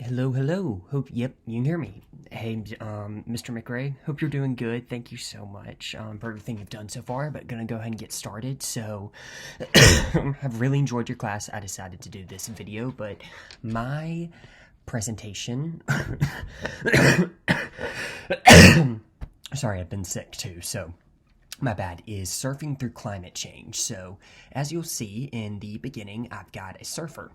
Hello, hello. Yep, you can hear me. Hey, Mr. McRae, hope you're doing good. Thank you so much for everything you've done so far, but gonna go ahead and get started. So, I've really enjoyed your class. I decided to do this video, but my presentation. Sorry, I've been sick too, so my bad, is surfing through climate change. So, as you'll see in the beginning, I've got a surfer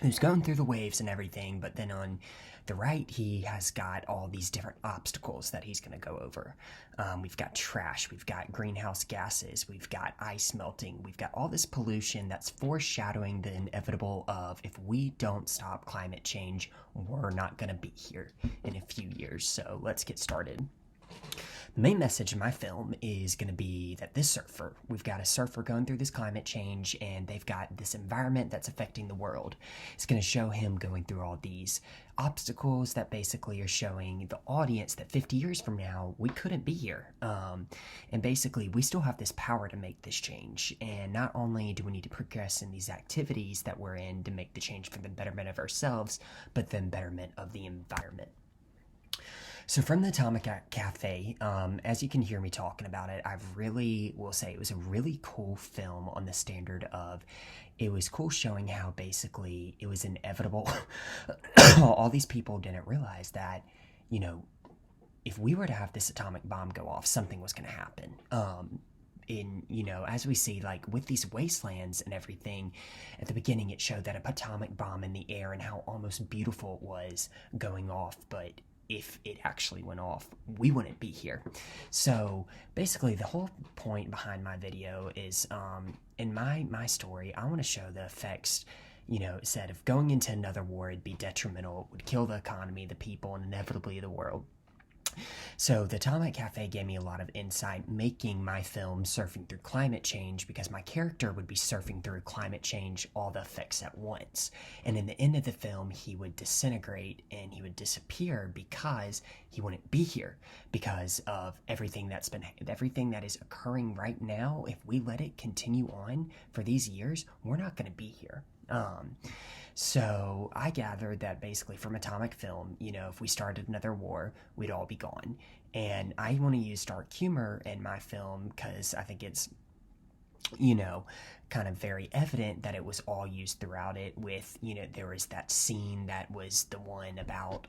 who's going through the waves and everything, but then on the right, he has got all these different obstacles that he's going to go over. We've got trash, we've got greenhouse gases, we've got ice melting, we've got all this pollution that's foreshadowing the inevitable of if we don't stop climate change, we're not going to be here in a few years. So let's get started. The main message in my film is going to be that we've got a surfer going through this climate change, and they've got this environment that's affecting the world. It's going to show him going through all these obstacles that basically are showing the audience that 50 years from now, we couldn't be here. And basically, we still have this power to make this change. And not only do we need to progress in these activities that we're in to make the change for the betterment of ourselves, but the betterment of the environment. So from the Atomic Cafe, as you can hear me talking about it, will say it was a really cool film on the standard of, it was cool showing how basically it was inevitable. All these people didn't realize that, if we were to have this atomic bomb go off, something was going to happen. As we see, like with these wastelands and everything, at the beginning it showed that a atomic bomb in the air and how almost beautiful it was going off, but if it actually went off, we wouldn't be here. So basically the whole point behind my video is in my story, I want to show the effects. It said if going into another war it'd be detrimental, it would kill the economy, the people, and inevitably the world. So the Atomic Cafe gave me a lot of insight making my film surfing through climate change, because my character would be surfing through climate change, all the effects at once. And in the end of the film, he would disintegrate and he would disappear because he wouldn't be here because of everything that is occurring right now. If we let it continue on for these years, we're not going to be here. So I gathered that basically from atomic film, if we started another war, we'd all be gone. And I want to use dark humor in my film because I think it's, kind of very evident that it was all used throughout it with, there was that scene that was the one about,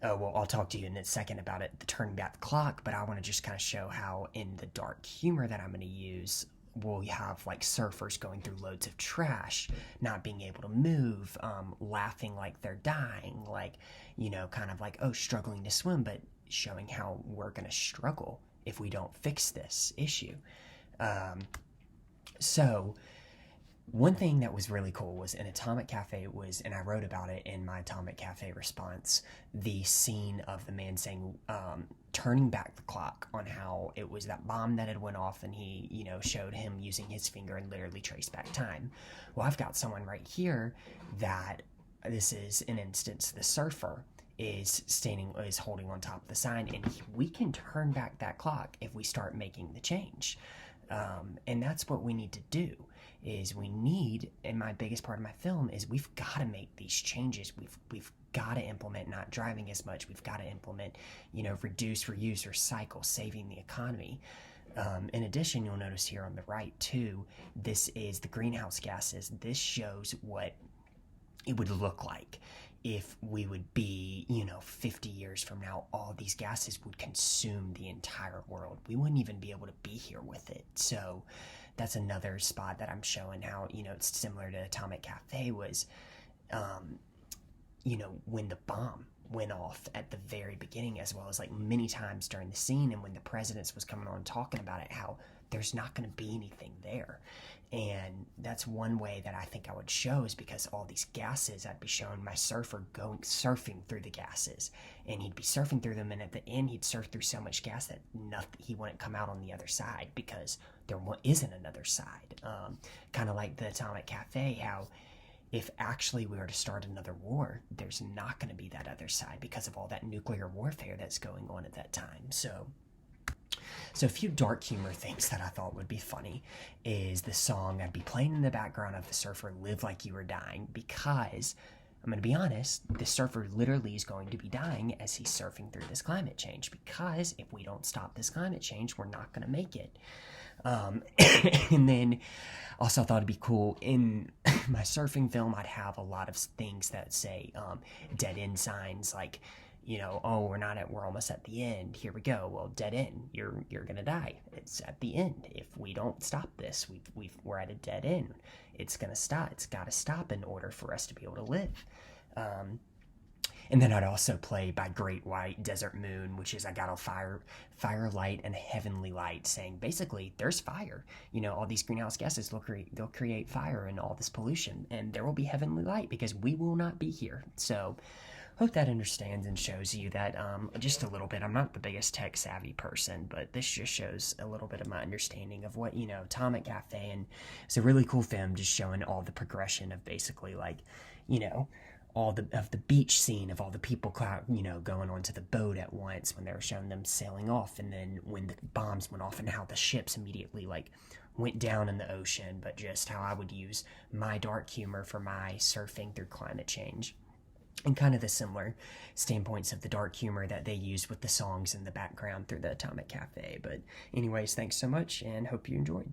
I'll talk to you in a second about it, the turning back the clock, but I want to just kind of show how in the dark humor that I'm going to use, we'll have like surfers going through loads of trash, not being able to move, laughing like they're dying, like, kind of like, struggling to swim, but showing how we're going to struggle if we don't fix this issue. So one thing that was really cool was in Atomic Cafe and I wrote about it in my Atomic Cafe response, the scene of the man saying, turning back the clock on how it was that bomb that had went off and he, showed him using his finger and literally traced back time. Well, I've got someone right here that this is an instance, the surfer is holding on top of the sign, and we can turn back that clock if we start making the change. And that's what we need to do. And my biggest part of my film is we've got to make these changes. We've got to implement not driving as much. We've got to implement, reduce, reuse, recycle, saving the economy. In addition, you'll notice here on the right too, this is the greenhouse gases. This shows what it would look like if we would be, 50 years from now, all these gases would consume the entire world. We wouldn't even be able to be here with it. So that's another spot that I'm showing how, it's similar to Atomic Cafe was, when the bomb went off at the very beginning, as well as like many times during the scene, and when the presidents was coming on talking about it, how there's not going to be anything there. And that's one way that I think I would show, is because all these gases, I'd be showing my surfer surfing through the gases, and he'd be surfing through them, and at the end he'd surf through so much gas that he wouldn't come out on the other side because there isn't another side. Kind of like the Atomic Cafe, how if actually we were to start another war, there's not going to be that other side because of all that nuclear warfare that's going on at that time. So a few dark humor things that I thought would be funny is the song I'd be playing in the background of the surfer, Live Like You Were Dying, because I'm going to be honest, the surfer literally is going to be dying as he's surfing through this climate change, because if we don't stop this climate change, we're not going to make it. And then also thought it'd be cool in my surfing film, I'd have a lot of things that say dead end signs, like, oh, we're almost at the end. Here we go. Well, dead end. You're gonna die. It's at the end. If we don't stop this, we're at a dead end. It's gonna stop. It's got to stop in order for us to be able to live. And then I'd also play By Great White Desert Moon, which is I got a fire light and a heavenly light, saying basically there's fire. All these greenhouse gases, they'll create fire and all this pollution, and there will be heavenly light because we will not be here. So hope that understands and shows you that just a little bit. I'm not the biggest tech savvy person, but this just shows a little bit of my understanding of what, Atomic Cafe, and it's a really cool film just showing all the progression of basically like, all of the beach scene of all the people, going onto the boat at once when they were showing them sailing off, and then when the bombs went off and how the ships immediately like went down in the ocean, but just how I would use my dark humor for my surfing through climate change. And kind of the similar standpoints of the dark humor that they used with the songs in the background through the Atomic Cafe. But anyways, thanks so much and hope you enjoyed.